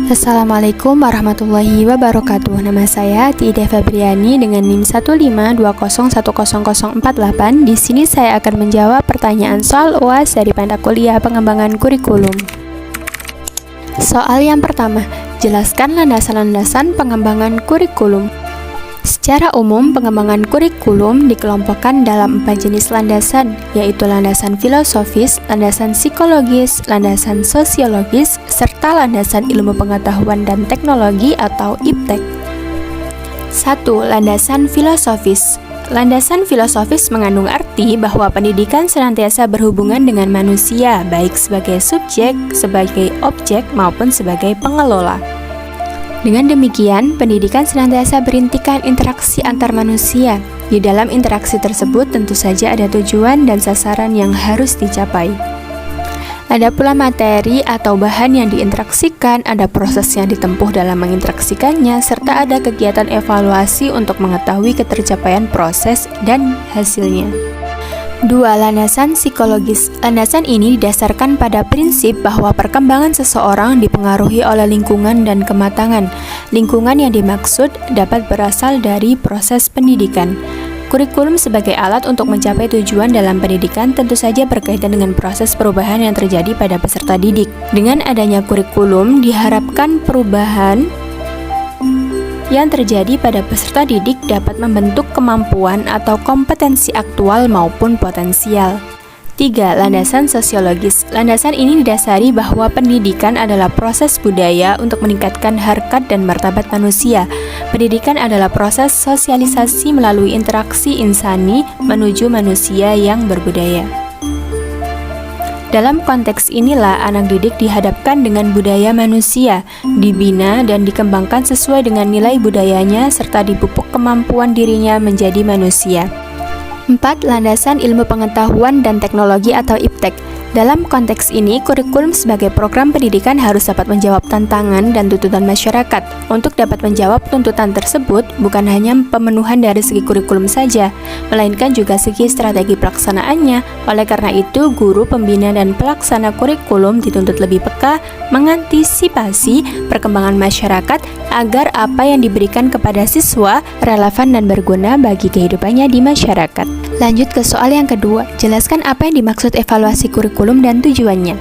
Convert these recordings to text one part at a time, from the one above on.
Assalamualaikum warahmatullahi wabarakatuh. Nama saya Tiida Fabriani dengan NIM 152010048. Di sini saya akan menjawab pertanyaan soal UAS dari mata kuliah pengembangan kurikulum. Soal yang pertama, jelaskan landasan-landasan pengembangan kurikulum. Secara umum, pengembangan kurikulum dikelompokkan dalam 4 jenis landasan, yaitu landasan filosofis, landasan psikologis, landasan sosiologis, serta landasan ilmu pengetahuan dan teknologi atau IPTEK. 1. Landasan filosofis. Landasan filosofis mengandung arti bahwa pendidikan senantiasa berhubungan dengan manusia, baik sebagai subjek, sebagai objek, maupun sebagai pengelola. Dengan demikian, pendidikan senantiasa berintikan interaksi antar manusia. Di dalam interaksi tersebut tentu saja ada tujuan dan sasaran yang harus dicapai. Ada pula materi atau bahan yang diinteraksikan, ada proses yang ditempuh dalam menginteraksikannya, serta ada kegiatan evaluasi untuk mengetahui ketercapaian proses dan hasilnya. 2. Landasan psikologis. Landasan ini didasarkan pada prinsip bahwa perkembangan seseorang dipengaruhi oleh lingkungan dan kematangan. Lingkungan yang dimaksud dapat berasal dari proses pendidikan. Kurikulum sebagai alat untuk mencapai tujuan dalam pendidikan tentu saja berkaitan dengan proses perubahan yang terjadi pada peserta didik. Dengan adanya kurikulum, diharapkan perubahan yang terjadi pada peserta didik dapat membentuk kemampuan atau kompetensi aktual maupun potensial. 3. Landasan sosiologis. Landasan ini didasari bahwa pendidikan adalah proses budaya untuk meningkatkan harkat dan martabat manusia. Pendidikan adalah proses sosialisasi melalui interaksi insani menuju manusia yang berbudaya. Dalam konteks inilah anak didik dihadapkan dengan budaya manusia, dibina dan dikembangkan sesuai dengan nilai budayanya serta dipupuk kemampuan dirinya menjadi manusia. 4. Landasan ilmu pengetahuan dan teknologi atau IPTEK. Dalam konteks ini, kurikulum sebagai program pendidikan harus dapat menjawab tantangan dan tuntutan masyarakat. Untuk dapat menjawab tuntutan tersebut, bukan hanya pemenuhan dari segi kurikulum saja, melainkan juga segi strategi pelaksanaannya. Oleh karena itu, guru, pembina, dan pelaksana kurikulum dituntut lebih peka mengantisipasi perkembangan masyarakat agar apa yang diberikan kepada siswa relevan dan berguna bagi kehidupannya di masyarakat. Lanjut ke soal yang kedua, jelaskan apa yang dimaksud evaluasi kurikulum dan tujuannya.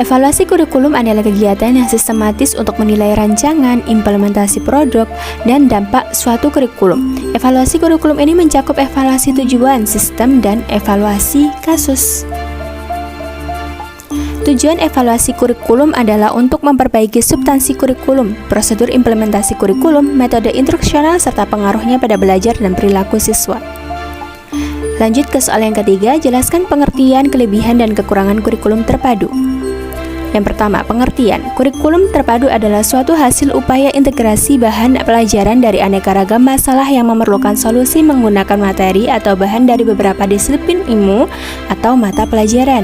Evaluasi kurikulum adalah kegiatan yang sistematis untuk menilai rancangan, implementasi produk, dan dampak suatu kurikulum. Evaluasi kurikulum ini mencakup evaluasi tujuan, sistem, dan evaluasi kasus. Tujuan evaluasi kurikulum adalah untuk memperbaiki substansi kurikulum, prosedur implementasi kurikulum, metode instruksional, serta pengaruhnya pada belajar dan perilaku siswa. Lanjut ke soal yang ketiga, jelaskan pengertian, kelebihan, dan kekurangan kurikulum terpadu. Yang pertama, pengertian. Kurikulum terpadu adalah suatu hasil upaya integrasi bahan pelajaran dari aneka ragam masalah yang memerlukan solusi menggunakan materi atau bahan dari beberapa disiplin ilmu atau mata pelajaran.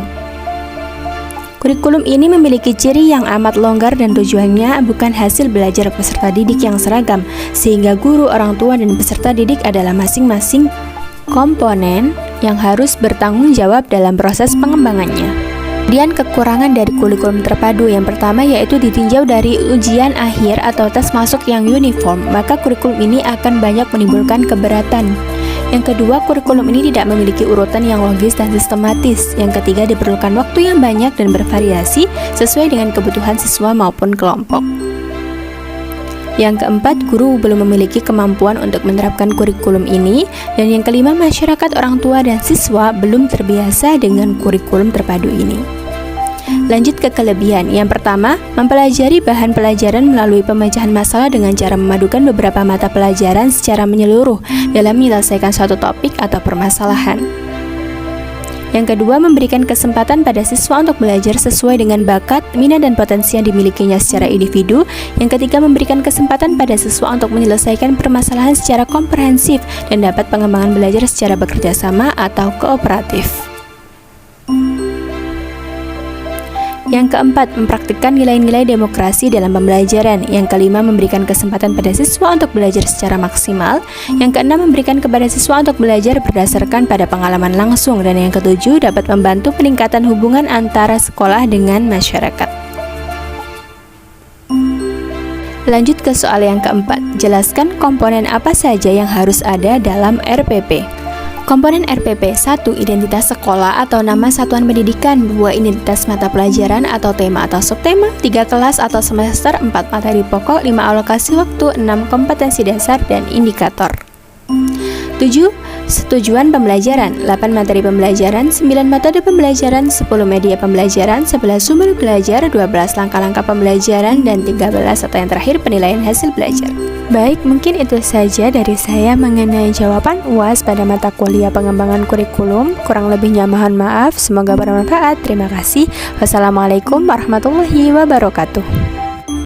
Kurikulum ini memiliki ciri yang amat longgar dan tujuannya bukan hasil belajar peserta didik yang seragam, sehingga guru, orang tua, dan peserta didik adalah masing-masing komponen yang harus bertanggung jawab dalam proses pengembangannya. Kemudian kekurangan dari kurikulum terpadu yang pertama yaitu ditinjau dari ujian akhir atau tes masuk yang uniform, maka kurikulum ini akan banyak menimbulkan keberatan. Yang kedua, kurikulum ini tidak memiliki urutan yang logis dan sistematis. Yang ketiga, diperlukan waktu yang banyak dan bervariasi sesuai dengan kebutuhan siswa maupun kelompok. Yang keempat, guru belum memiliki kemampuan untuk menerapkan kurikulum ini. Dan yang kelima, masyarakat, orang tua, dan siswa belum terbiasa dengan kurikulum terpadu ini. Lanjut ke kelebihan. Yang pertama, mempelajari bahan pelajaran melalui pemecahan masalah dengan cara memadukan beberapa mata pelajaran secara menyeluruh dalam menyelesaikan suatu topik atau permasalahan. Yang kedua, memberikan kesempatan pada siswa untuk belajar sesuai dengan bakat, minat, dan potensi yang dimilikinya secara individu. Yang ketiga, memberikan kesempatan pada siswa untuk menyelesaikan permasalahan secara komprehensif dan dapat pengembangan belajar secara bekerja sama atau kooperatif. Yang keempat, mempraktikkan nilai-nilai demokrasi dalam pembelajaran. Yang kelima, memberikan kesempatan pada siswa untuk belajar secara maksimal. Yang keenam, memberikan kepada siswa untuk belajar berdasarkan pada pengalaman langsung. Dan yang ketujuh, dapat membantu peningkatan hubungan antara sekolah dengan masyarakat. Lanjut ke soal yang keempat. Jelaskan komponen apa saja yang harus ada dalam RPP. Komponen RPP: 1. Identitas sekolah atau nama satuan pendidikan. 2. Identitas mata pelajaran atau tema atau subtema. 3. Kelas atau semester. 4. Materi pokok. 5. Alokasi waktu. 6. Kompetensi dasar dan indikator. 7. Tujuan pembelajaran. 8. Materi pembelajaran. 9. Metode pembelajaran. 10. Media pembelajaran. 11. Sumber belajar. 12. Langkah-langkah pembelajaran. Dan 13 atau yang terakhir, penilaian hasil belajar. Baik, mungkin itu saja dari saya mengenai jawaban UAS pada mata kuliah pengembangan kurikulum. Kurang lebihnya mohon maaf, semoga bermanfaat. Terima kasih. Wassalamualaikum warahmatullahi wabarakatuh.